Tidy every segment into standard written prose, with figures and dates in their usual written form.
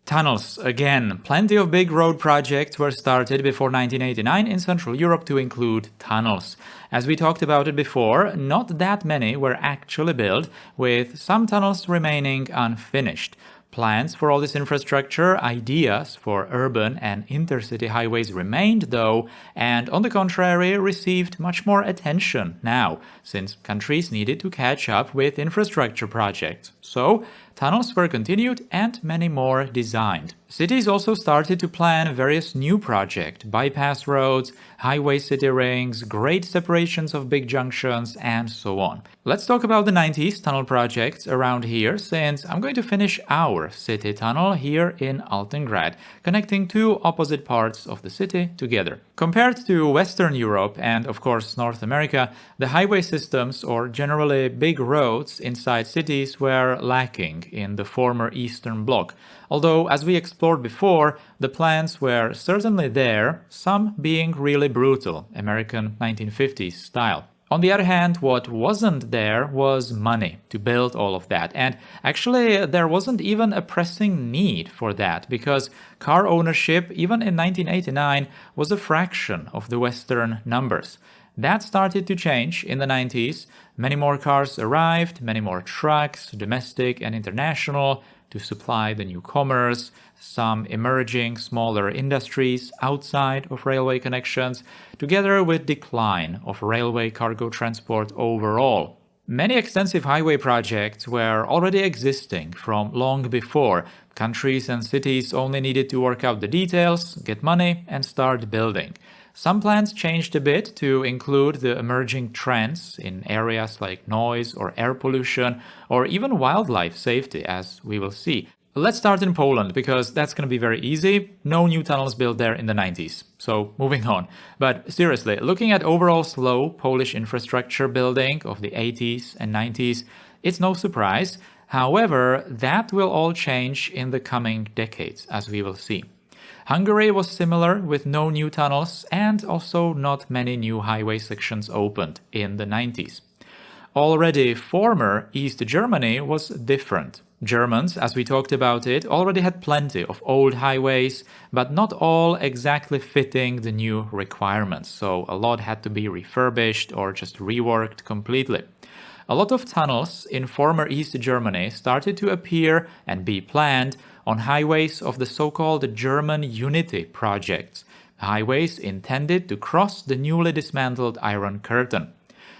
Tunnels, again, plenty of big road projects were started before 1989 in Central Europe to include tunnels. As we talked about it before, not that many were actually built, with some tunnels remaining unfinished. Plans for all this infrastructure, ideas for urban and intercity highways remained though, and on the contrary received much more attention now, since countries needed to catch up with infrastructure projects. So, tunnels were continued and many more designed. Cities also started to plan various new projects, bypass roads, highway city rings, great separations of big junctions, and so on. Let's talk about the 90s tunnel projects around here, since I'm going to finish our city tunnel here in Altengrad, connecting two opposite parts of the city together. Compared to Western Europe and, of course, North America, the highway systems, or generally big roads inside cities, were lacking in the former Eastern Bloc. Although, as we explored before, the plans were certainly there, some being really brutal, American 1950s style. On the other hand, what wasn't there was money to build all of that, and actually there wasn't even a pressing need for that, because car ownership, even in 1989, was a fraction of the Western numbers. That started to change in the 90s. Many more cars arrived, many more trucks, domestic and international, to supply the newcomers, some emerging smaller industries outside of railway connections, together with decline of railway cargo transport overall. Many extensive highway projects were already existing from long before. Countries and cities only needed to work out the details, get money, and start building. Some plans changed a bit to include the emerging trends in areas like noise or air pollution, or even wildlife safety, as we will see. Let's start in Poland, because that's going to be very easy. No new tunnels built there in the 90s. So, moving on. But seriously, looking at overall slow Polish infrastructure building of the 80s and 90s, it's no surprise. However, that will all change in the coming decades, as we will see. Hungary was similar, with no new tunnels and also not many new highway sections opened in the 90s. Already former East Germany was different. Germans, as we talked about it, already had plenty of old highways, but not all exactly fitting the new requirements, so a lot had to be refurbished or just reworked completely. A lot of tunnels in former East Germany started to appear and be planned on highways of the so-called German Unity projects, highways intended to cross the newly dismantled Iron Curtain.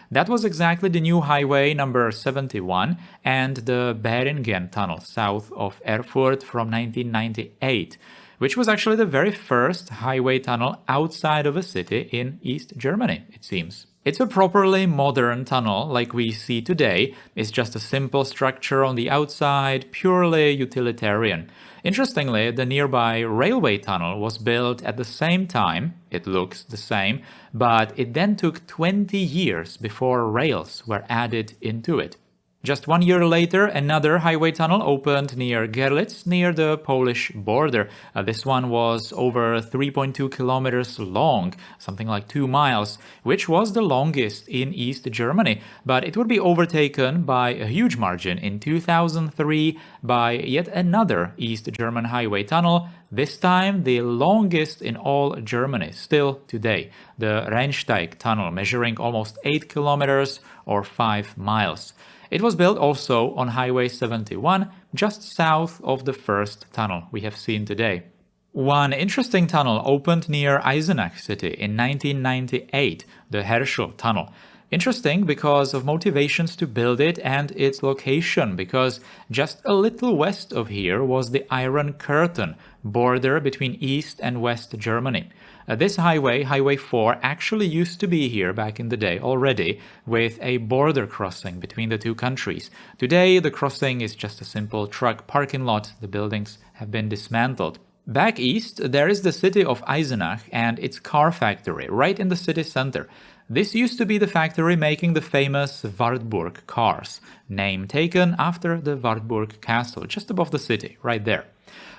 That was exactly the new highway number 71 and the Behringer tunnel south of Erfurt from 1998, which was actually the very first highway tunnel outside of a city in East Germany, it seems. It's a properly modern tunnel like we see today. It's just a simple structure on the outside, purely utilitarian. Interestingly, the nearby railway tunnel was built at the same time, it looks the same, but it then took 20 years before rails were added into it. Just 1 year later, another highway tunnel opened near Görlitz, near the Polish border. This one was over 3.2 kilometers long, something like 2 miles, which was the longest in East Germany, but it would be overtaken by a huge margin in 2003 by yet another East German highway tunnel, this time the longest in all Germany, still today, the Rheinsteig tunnel, measuring almost 8 kilometers or 5 miles. It was built also on Highway 71, just south of the first tunnel we have seen today. One interesting tunnel opened near Eisenach city in 1998, the Herschel tunnel. Interesting because of motivations to build it and its location, because just a little west of here was the Iron Curtain, border between East and West Germany. This highway, Highway 4, actually used to be here back in the day already, with a border crossing between the two countries. Today, the crossing is just a simple truck parking lot. The buildings have been dismantled. Back east, there is the city of Eisenach and its car factory, right in the city center. This used to be the factory making the famous Wartburg cars, name taken after the Wartburg castle, just above the city, right there.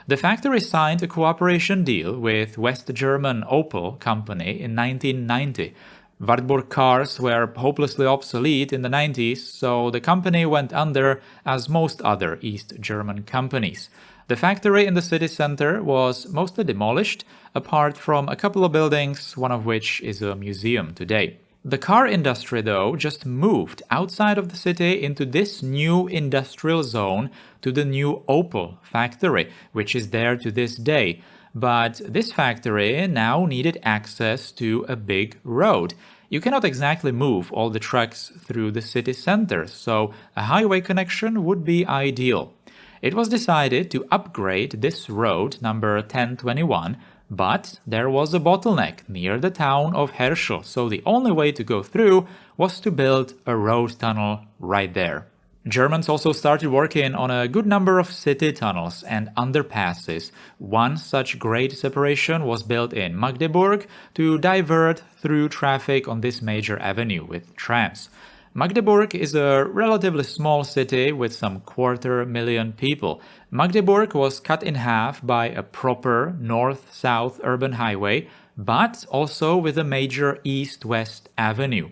The factory signed a cooperation deal with West German Opel company in 1990. Wartburg cars were hopelessly obsolete in the 90s, so the company went under as most other East German companies. The factory in the city center was mostly demolished, apart from a couple of buildings, one of which is a museum today. The car industry, though, just moved outside of the city into this new industrial zone to the new Opel factory, which is there to this day. But this factory now needed access to a big road. You cannot exactly move all the trucks through the city center, so a highway connection would be ideal. It was decided to upgrade this road, number 1021, but there was a bottleneck near the town of Herschel, so the only way to go through was to build a road tunnel right there. Germans also started working on a good number of city tunnels and underpasses. One such grade separation was built in Magdeburg to divert through traffic on this major avenue with trams. Magdeburg is a relatively small city with some 250,000 people. Magdeburg was cut in half by a proper north-south urban highway, but also with a major east-west avenue.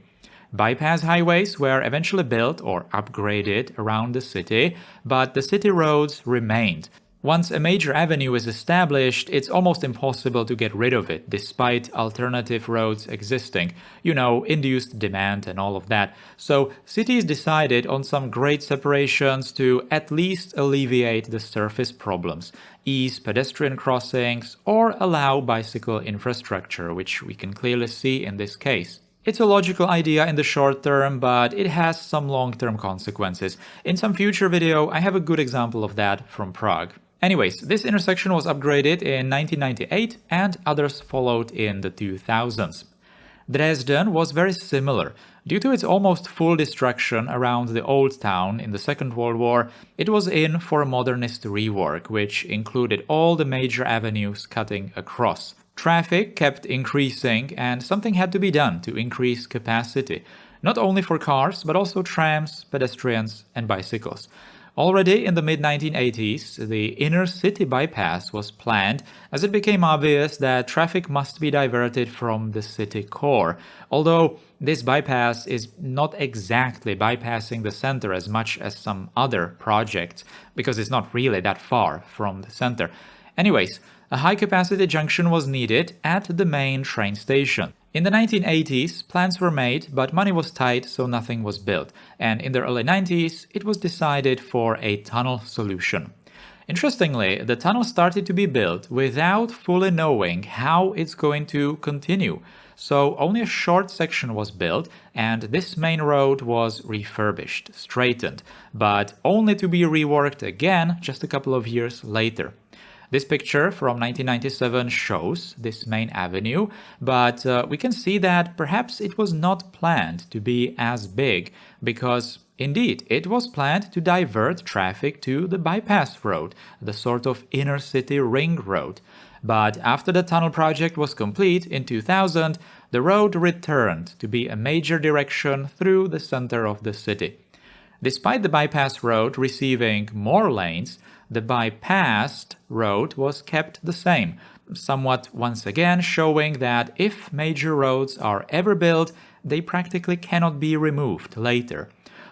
Bypass highways were eventually built or upgraded around the city, but the city roads remained. Once a major avenue is established, it's almost impossible to get rid of it, despite alternative roads existing. You know, induced demand and all of that. So cities decided on some grade separations to at least alleviate the surface problems, ease pedestrian crossings, or allow bicycle infrastructure, which we can clearly see in this case. It's a logical idea in the short term, but it has some long-term consequences. In some future video, I have a good example of that from Prague. Anyways, this intersection was upgraded in 1998 and others followed in the 2000s. Dresden was very similar. Due to its almost full destruction around the old town in the Second World War, it was in for a modernist rework, which included all the major avenues cutting across. Traffic kept increasing and something had to be done to increase capacity, not only for cars but also trams, pedestrians and bicycles. Already in the mid-1980s, the inner city bypass was planned as it became obvious that traffic must be diverted from the city core, although this bypass is not exactly bypassing the center as much as some other projects, because it's not really that far from the center. Anyways, a high-capacity junction was needed at the main train station. In the 1980s, plans were made, but money was tight, so nothing was built. And in the early 90s, it was decided for a tunnel solution. Interestingly, the tunnel started to be built without fully knowing how it's going to continue. So only a short section was built, and this main road was refurbished, straightened, but only to be reworked again just a couple of years later. This picture from 1997 shows this main avenue, but we can see that perhaps it was not planned to be as big, because indeed it was planned to divert traffic to the bypass road, the sort of inner city ring road. But after the tunnel project was complete in 2000, the road returned to be a major direction through the center of the city. Despite the bypass road receiving more lanes, the bypassed road was kept the same, somewhat once again showing that if major roads are ever built, they practically cannot be removed later.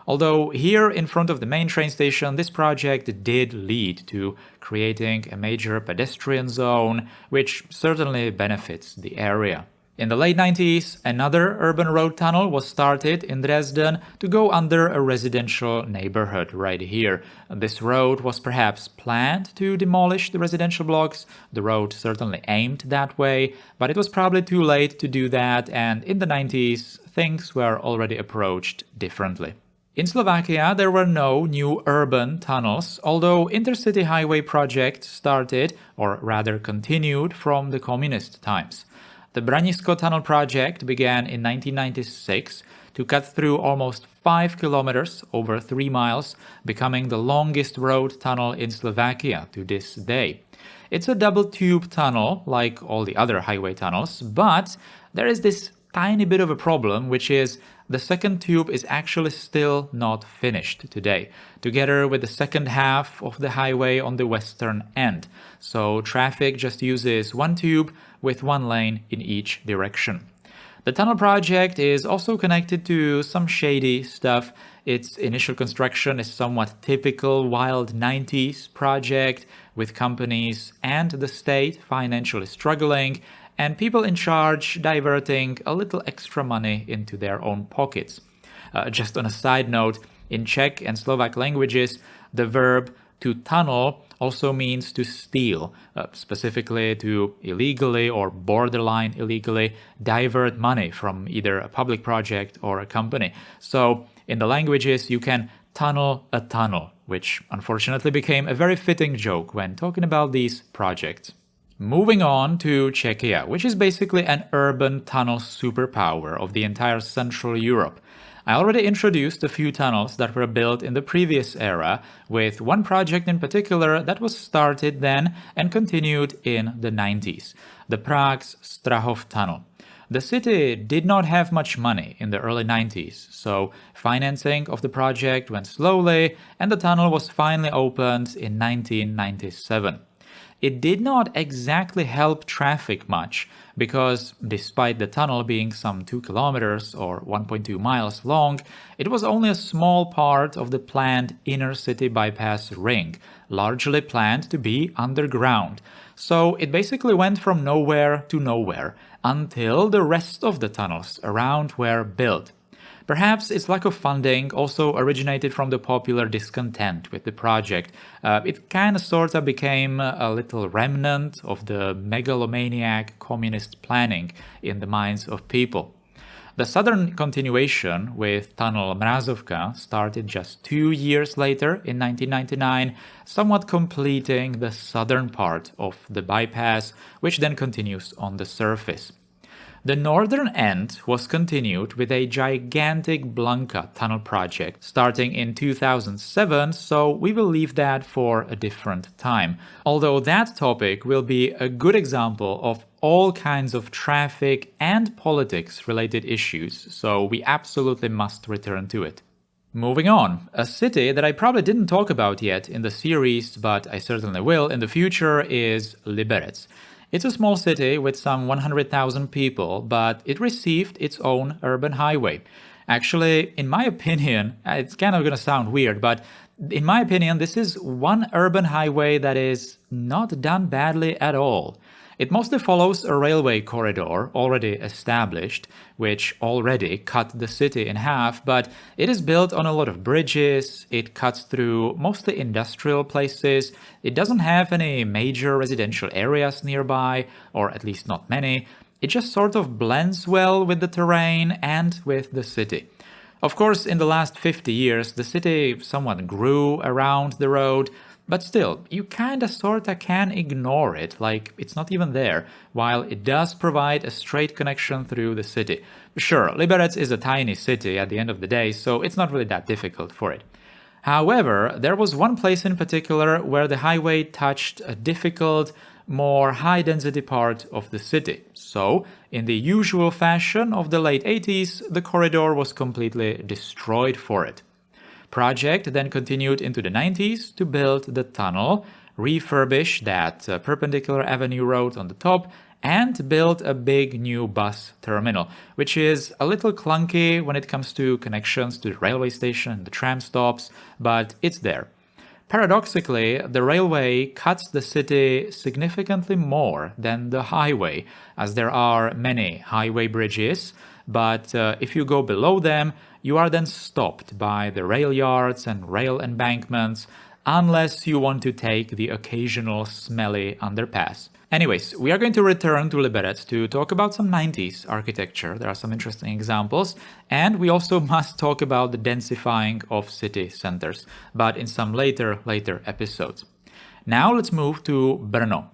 Although here in front of the main train station, this project did lead to creating a major pedestrian zone, which certainly benefits the area. In the late 90s, another urban road tunnel was started in Dresden to go under a residential neighborhood right here. This road was perhaps planned to demolish the residential blocks. The road certainly aimed that way, but it was probably too late to do that, and in the 90s, things were already approached differently. In Slovakia, there were no new urban tunnels, although intercity highway projects started, or rather continued, from the communist times. The Branisko tunnel project began in 1996 to cut through almost 5 kilometers, over 3 miles, becoming the longest road tunnel in Slovakia to this day. It's a double-tube tunnel, like all the other highway tunnels, but there is this tiny bit of a problem, which is the second tube is actually still not finished today, together with the second half of the highway on the western end. So traffic just uses one tube with one lane in each direction. The tunnel project is also connected to some shady stuff. Its initial construction is somewhat typical wild 90s project, with companies and the state financially struggling, and people in charge diverting a little extra money into their own pockets. Just on a side note, in Czech and Slovak languages, the verb to tunnel also means to steal, specifically to illegally or borderline illegally divert money from either a public project or a company. So in the languages, you can tunnel a tunnel, which unfortunately became a very fitting joke when talking about these projects. Moving on to Czechia, which is basically an urban tunnel superpower of the entire Central Europe. I already introduced a few tunnels that were built in the previous era, with one project in particular that was started then and continued in the 90s, the Prague's Strahov Tunnel. The city did not have much money in the early 90s, so financing of the project went slowly and the tunnel was finally opened in 1997. It did not exactly help traffic much, because despite the tunnel being some 2 kilometers or 1.2 miles long, it was only a small part of the planned inner city bypass ring, largely planned to be underground. So it basically went from nowhere to nowhere, until the rest of the tunnels around were built. Perhaps its lack of funding also originated from the popular discontent with the project. It kind of sort of became a little remnant of the megalomaniac communist planning in the minds of people. The southern continuation with Tunnel Mrazovka started just 2 years later in 1999, somewhat completing the southern part of the bypass, which then continues on the surface. The northern end was continued with a gigantic Blanka tunnel project starting in 2007, so we will leave that for a different time. Although that topic will be a good example of all kinds of traffic and politics related issues, so we absolutely must return to it. Moving on, a city that I probably didn't talk about yet in the series, but I certainly will in the future, is Liberec. It's a small city with some 100,000 people, but it received its own urban highway. Actually, in my opinion, it's kind of going to sound weird, but in my opinion, this is one urban highway that is not done badly at all. It mostly follows a railway corridor already established, which already cut the city in half, but it is built on a lot of bridges, it cuts through mostly industrial places, it doesn't have any major residential areas nearby, or at least not many. It just sort of blends well with the terrain and with the city. Of course, in the last 50 years, the city somewhat grew around the road, but still, you kinda sorta can ignore it, like it's not even there, while it does provide a straight connection through the city. Sure, Liberec is a tiny city at the end of the day, so it's not really that difficult for it. However, there was one place in particular where the highway touched a difficult, more high-density part of the city. So, in the usual fashion of the late 80s, the corridor was completely destroyed for it. Project then continued into the 90s to build the tunnel, refurbish that perpendicular avenue road on the top, and build a big new bus terminal, which is a little clunky when it comes to connections to the railway station, the tram stops, but it's there. Paradoxically, the railway cuts the city significantly more than the highway, as there are many highway bridges, but if you go below them, you are then stopped by the rail yards and rail embankments, unless you want to take the occasional smelly underpass. Anyways, we are going to return to Liberec to talk about some 90s architecture. There are some interesting examples, and we also must talk about the densifying of city centers, but in some later episodes. Now let's move to Brno.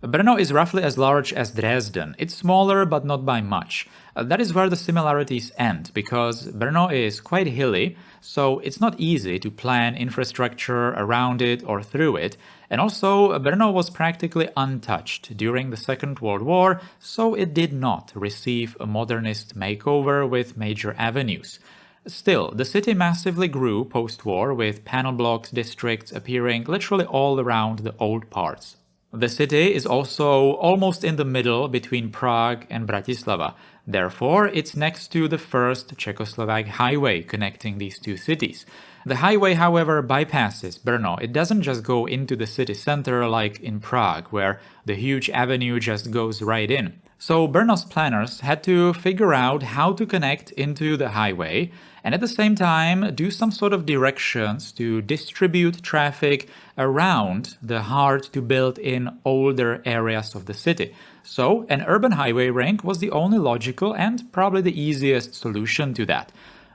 Brno is roughly as large as Dresden. It's smaller, but not by much. That is where the similarities end, because Brno is quite hilly, so it's not easy to plan infrastructure around it or through it. And also, Brno was practically untouched during the Second World War, so it did not receive a modernist makeover with major avenues. Still, the city massively grew post-war, with panel blocks districts appearing literally all around the old parts. The city is also almost in the middle between Prague and Bratislava. Therefore, it's next to the first Czechoslovak highway connecting these two cities. The highway, however, bypasses Brno. It doesn't just go into the city center like in Prague, where the huge avenue just goes right in. So Brno's planners had to figure out how to connect into the highway and at the same time do some sort of directions to distribute traffic around the hard-to-build-in older areas of the city. So an urban highway ring was the only logical and probably the easiest solution to that.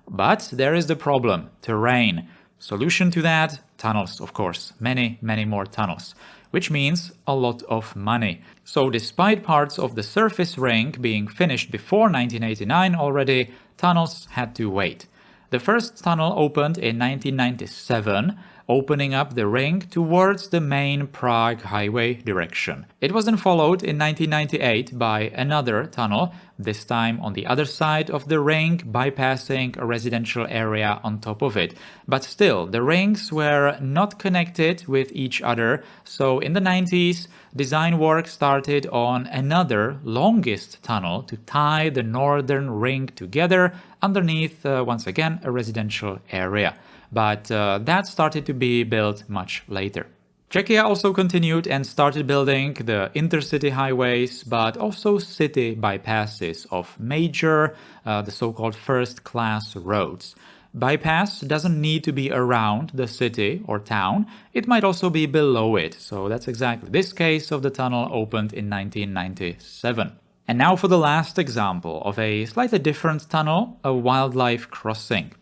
But there is the problem: terrain. Solution to that? Tunnels, of course. Many, many more tunnels. Which means a lot of money. So despite parts of the surface ring being finished before 1989 already, tunnels had to wait. The first tunnel opened in 1997, opening up the ring towards the main Prague highway direction. It was then followed in 1998 by another tunnel, this time on the other side of the ring, bypassing a residential area on top of it. But still, the rings were not connected with each other, so in the 90s, design work started on another, longest tunnel to tie the northern ring together underneath, once again, a residential area. But that started to be built much later. Czechia also continued and started building the intercity highways, but also city bypasses of major, the so-called first-class roads. Bypass doesn't need to be around the city or town, it might also be below it, so that's exactly this case of the tunnel opened in 1997. And now for the last example of a slightly different tunnel, a wildlife crossing.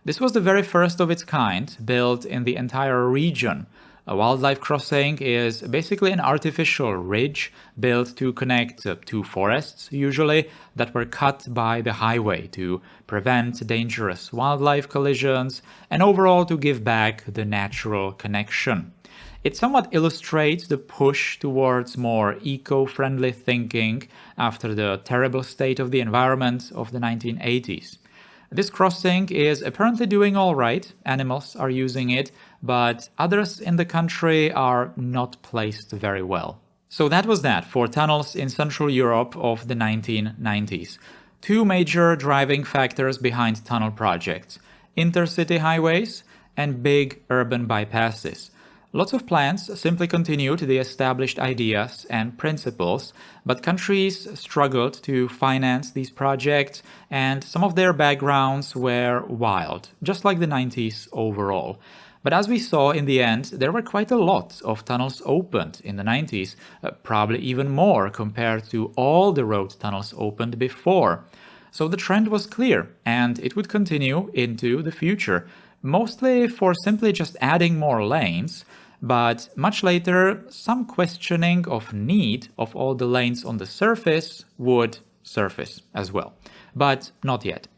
This was the very first of its kind, built in the entire region. A wildlife crossing is basically an artificial ridge built to connect two forests, usually, that were cut by the highway to prevent dangerous wildlife collisions and overall to give back the natural connection. It somewhat illustrates the push towards more eco-friendly thinking after the terrible state of the environment of the 1980s. This crossing is apparently doing all right, animals are using it, but others in the country are not placed very well. So that was that for tunnels in Central Europe of the 1990s. Two major driving factors behind tunnel projects: intercity highways and big urban bypasses. Lots of plans simply continued the established ideas and principles, but countries struggled to finance these projects, and some of their backgrounds were wild, just like the 90s overall. But as we saw in the end, there were quite a lot of tunnels opened in the 90s, probably even more compared to all the road tunnels opened before. So the trend was clear, and it would continue into the future. Mostly for simply just adding more lanes, but much later some questioning of need of all the lanes on the surface would surface as well. But not yet.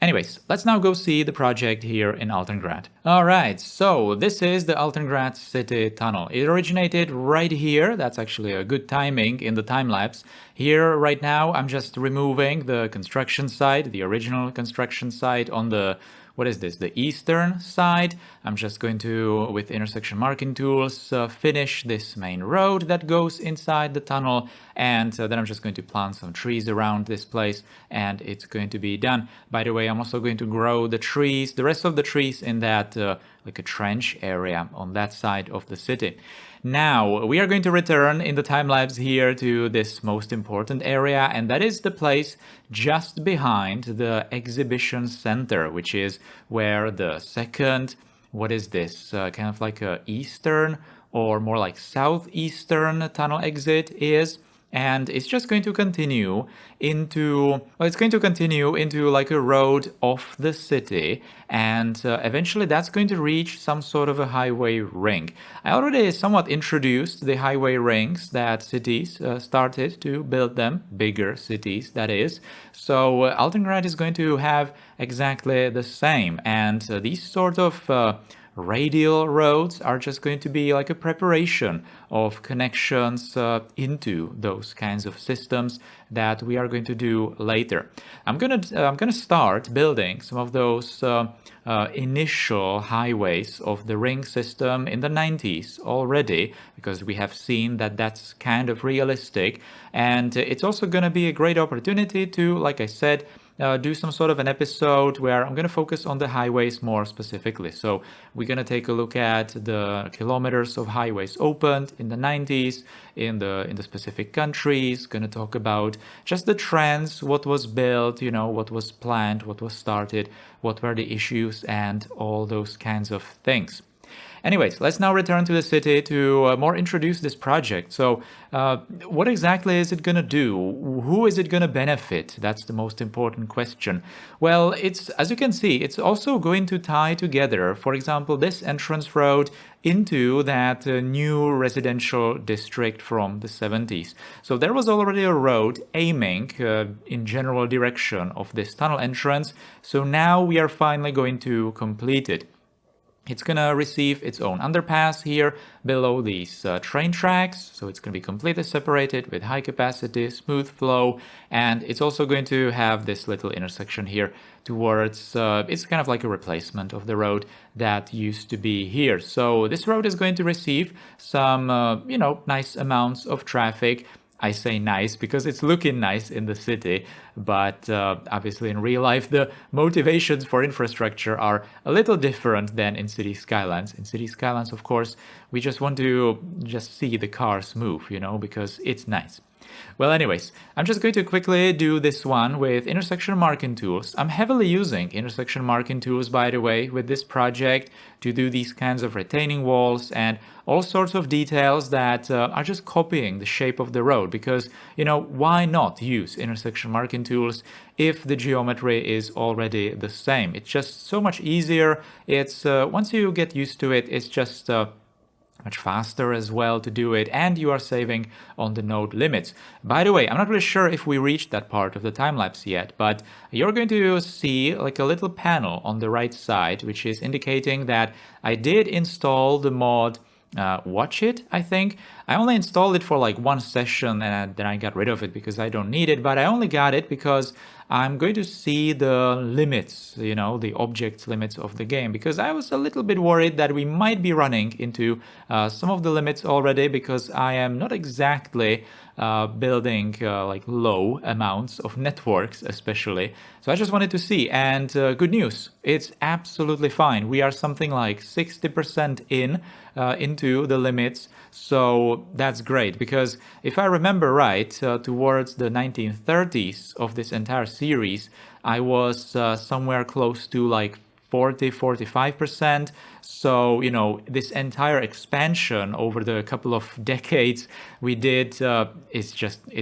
Anyways, let's now go see the project here in Altengrad. Alright, so this is the Altengrad City Tunnel. It originated right here. That's actually a good timing in the time-lapse. Here, right now, I'm just removing the construction site, the original construction site on the the eastern side. I'm just going to, with intersection marking tools, finish this main road that goes inside the tunnel, and then I'm just going to plant some trees around this place, and it's going to be done. By the way, I'm also going to grow the trees, the rest of the trees in that like a trench area on that side of the city. Now, we are going to return in the time-lapse here to this most important area, and that is the place just behind the exhibition center, which is where the second, kind of like a eastern or more like southeastern tunnel exit is. And it's just going to continue into, like a road off the city, and eventually that's going to reach some sort of a highway ring. I already somewhat introduced the highway rings that cities started to build them, bigger cities that is. So Altengrad is going to have exactly the same, and these sort of radial roads are just going to be like a preparation of connections into those kinds of systems that we are going to do later. I'm gonna start building some of those initial highways of the ring system in the 90s already, because we have seen that that's kind of realistic, and it's also going to be a great opportunity to, like I said, do some sort of an episode where I'm going to focus on the highways more specifically. So we're going to take a look at the kilometers of highways opened in the 90s in the specific countries, going to talk about just the trends, what was built, you know, what was planned, what was started, what were the issues, and all those kinds of things. Anyways, let's now return to the city to more introduce this project. So what exactly is it going to do? Who is it going to benefit? That's the most important question. Well, it's, as you can see, it's also going to tie together, for example, this entrance road into that new residential district from the 70s. So there was already a road aiming in general direction of this tunnel entrance. So now we are finally going to complete it. It's going to receive its own underpass here below these train tracks. So it's going to be completely separated with high capacity, smooth flow. And it's also going to have this little intersection here towards, it's kind of like a replacement of the road that used to be here. So this road is going to receive some, you know, nice amounts of traffic. I say nice because it's looking nice in the city, but obviously in real life the motivations for infrastructure are a little different than in city skylines. In city skylines, of course, we just want to just see the cars move, you know, because it's nice. Well, anyways, I'm just going to quickly do this one with intersection marking tools. I'm heavily using intersection marking tools, by the way, with this project to do these kinds of retaining walls and all sorts of details that are just copying the shape of the road, because, you know, why not use intersection marking tools if the geometry is already the same? It's just so much easier. It's once you get used to it, it's just much faster as well to do it, and you are saving on the node limits. By the way, I'm not really sure if we reached that part of the time-lapse yet, but you're going to see like a little panel on the right side, which is indicating that I did install the mod Watch It, I think. I only installed it for like one session and then I got rid of it because I don't need it, but I only got it because I'm going to see the limits, you know, the object limits of the game, because I was a little bit worried that we might be running into some of the limits already, because I am not exactly building like low amounts of networks especially. So I just wanted to see, and good news, it's absolutely fine. We are something like 60% into the limits. So that's great, because if I remember right, towards the 1930s of this entire series, I was somewhere close to like 45%. So, you know, this entire expansion over the couple of decades we did, it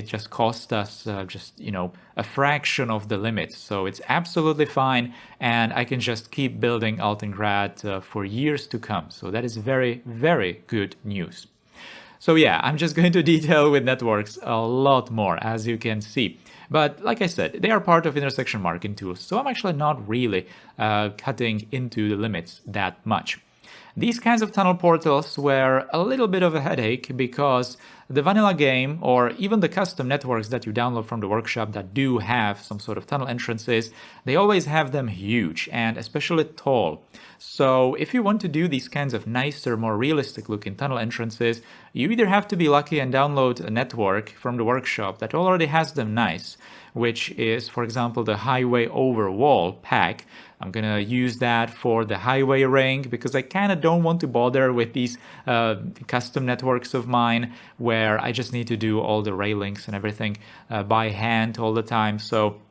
just cost us just, you know, a fraction of the limits. So it's absolutely fine. And I can just keep building Altengrad for years to come. So that is very, very good news. So yeah, I'm just going to detail with networks a lot more, as you can see. But like I said, they are part of intersection marking tools, so I'm actually not really cutting into the limits that much. These kinds of tunnel portals were a little bit of a headache, because the vanilla game, or even the custom networks that you download from the workshop that do have some sort of tunnel entrances, they always have them huge and especially tall. So if you want to do these kinds of nicer, more realistic looking tunnel entrances, you either have to be lucky and download a network from the workshop that already has them nice, which is, for example, the highway over wall pack. I'm gonna use that for the highway ring, because I kind of don't want to bother with these custom networks of mine where I just need to do all the railings and everything by hand all the time. So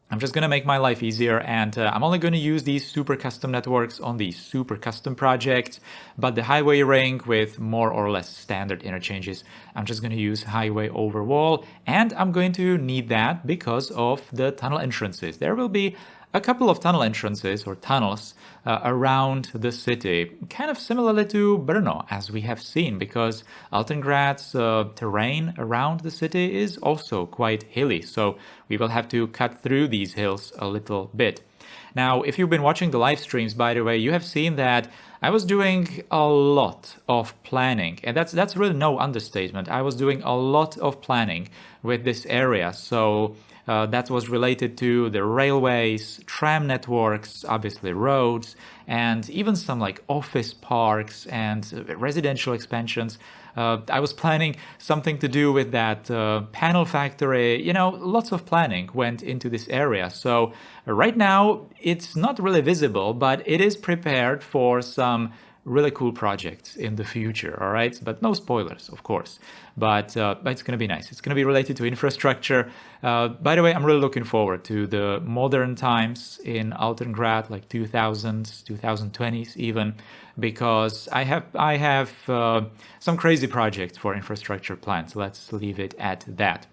I'm just going to make my life easier, and I'm only going to use these super custom networks on these super custom projects. But the highway ring with more or less standard interchanges, I'm just going to use highway over wall, and I'm going to need that because of the tunnel entrances. There will be a couple of tunnel entrances or tunnels around the city, kind of similarly to Brno, as we have seen, because Altengrad's terrain around the city is also quite hilly, so we will have to cut through these hills a little bit. Now, if you've been watching the live streams, by the way, you have seen that I was doing a lot of planning, and that's really no understatement. I was doing a lot of planning with this area. So that was related to the railways, tram networks, obviously roads, and even some like office parks and residential expansions. I was planning something to do with that panel factory. Lots of planning went into this area. So right now it's not really visible, but it is prepared for some really cool projects in the future, all right? But no spoilers, of course. But it's going to be nice. It's going to be related to infrastructure. By the way, I'm really looking forward to the modern times in Altengrad, like 2000s, 2020s even, because I have some crazy projects for infrastructure plans. Let's leave it at that.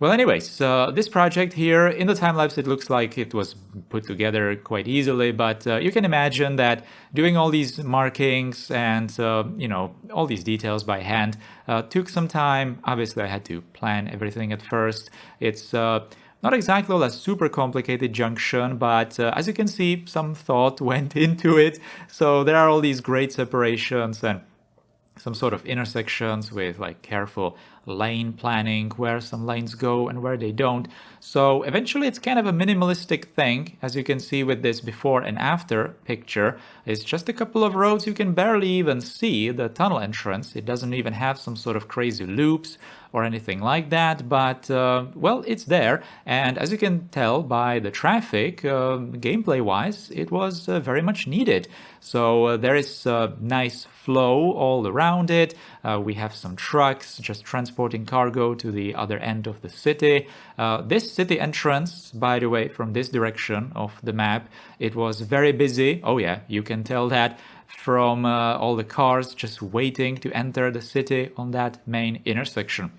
Well, anyways, this project here, in the time-lapse, it looks like it was put together quite easily, but you can imagine that doing all these markings and, all these details by hand took some time. Obviously, I had to plan everything at first. It's not exactly a super complicated junction, but as you can see, some thought went into it. So there are all these great separations and some sort of intersections with like careful lane planning, where some lanes go and where they don't. So eventually it's kind of a minimalistic thing. As you can see with this before and after picture, it's just a couple of roads. You can barely even see the tunnel entrance. It doesn't even have some sort of crazy loops or anything like that, but well, it's there. And as you can tell by the traffic, gameplay wise, it was very much needed. So there is a nice flow all around it. We have some trucks just transporting cargo to the other end of the city. This city entrance, by the way, from this direction of the map, it was very busy. Oh yeah, you can tell that from all the cars just waiting to enter the city on that main intersection.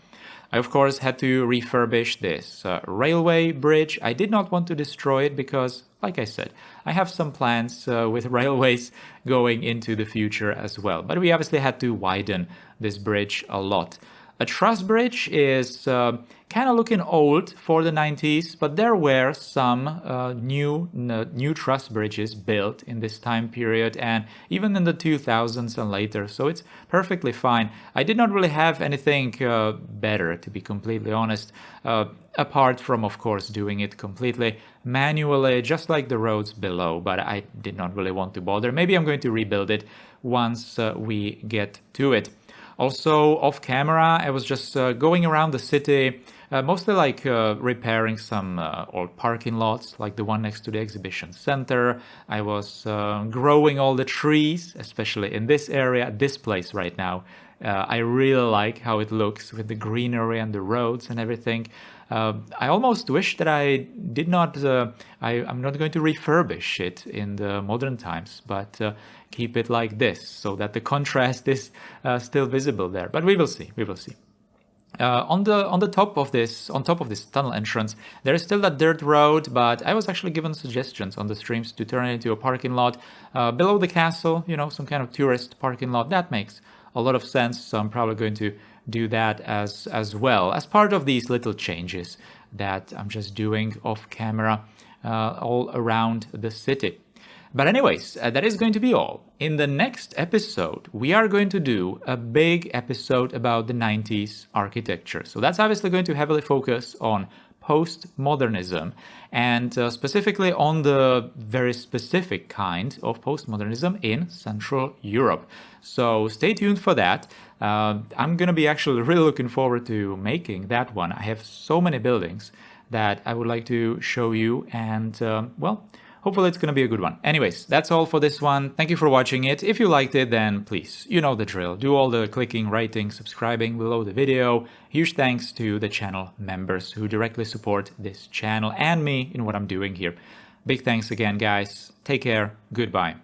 I, of course, had to refurbish this railway bridge. I did not want to destroy it because, like I said, I have some plans with railways going into the future as well. But we obviously had to widen this bridge a lot. A truss bridge is kind of looking old for the 90s, but there were some new truss bridges built in this time period and even in the 2000s and later, so it's perfectly fine. I did not really have anything better, to be completely honest, apart from, of course, doing it completely manually, just like the roads below, but I did not really want to bother. Maybe I'm going to rebuild it once we get to it. Also, off camera, I was just going around the city, mostly like repairing some old parking lots, like the one next to the exhibition center. I was growing all the trees, especially in this area, this place right now. I really like how it looks with the greenery and the roads and everything. I almost wish that I did not, I'm not going to refurbish it in the modern times, but keep it like this so that the contrast is still visible there. But we will see, we will see. On top of this tunnel entrance, there is still that dirt road, but I was actually given suggestions on the streams to turn it into a parking lot below the castle, some kind of tourist parking lot. That makes a lot of sense, so I'm probably going to do that as well, as part of these little changes that I'm just doing off camera all around the city. But anyways, that is going to be all. In the next episode, we are going to do a big episode about the 90s architecture. So that's obviously going to heavily focus on postmodernism and specifically on the very specific kind of postmodernism in Central Europe. So stay tuned for that. I'm going to be actually really looking forward to making that one. I have so many buildings that I would like to show you and, well, hopefully it's going to be a good one. Anyways, that's all for this one. Thank you for watching it. If you liked it, then please, you know the drill. Do all the clicking, writing, subscribing below the video. Huge thanks to the channel members who directly support this channel and me in what I'm doing here. Big thanks again, guys. Take care. Goodbye.